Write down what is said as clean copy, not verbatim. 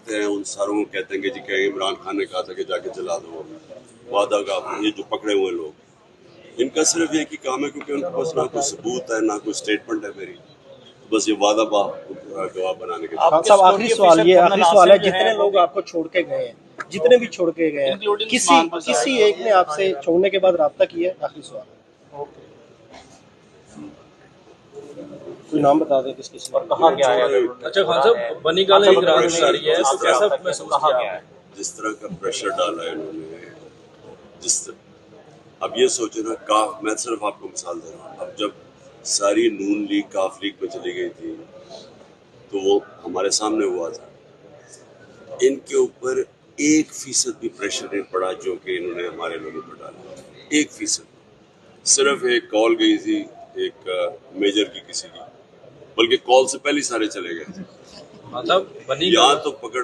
पकड़ते हैं उन सारों को, कहते हैं कि जी क्या इमरान खान ने कहा था कि जाके जला दो, वादा का। ये जो पकड़े हुए लोग, इनका सिर्फ एक ही काम है, क्योंकि उनके पास ना कोई सबूत है ना कोई स्टेटमेंट है मेरी, बस ये वादा गवाह बनाने के। साहब आखिरी सवाल है, जितने लोग आपको छोड़ के गए हैं, जितने भी छोड़ के गए हैं, किसी एक ने आपसे छोड़ने के बाद राब्ता किया है? आखिरी सवाल, कोई नाम बता दें किस किसी और कहा गया है? अच्छा खान साहब, बनी गाला एक रात में आ रही है, तो कैसा महसूस कहा गया है? जिस तरह का प्रेशर डाला है इन्होंने, अब ये सोचे ना, काफ, मैं सिर्फ आपको मिसाल दे रहा हूँ, अब जब सारी नून लीग काफ लीग में चली गई थी तो वो हमारे सामने हुआ था, इनके ऊपर 1% भी प्रेशर नहीं पड़ा जो कि इन्होंने हमारे लोगों पर डाला। 1%, सिर्फ एक कॉल गई थी एक मेजर की किसी की, बल्कि कॉल से पहले सारे चले गए थे। मतलब बनी यहाँ तो पकड़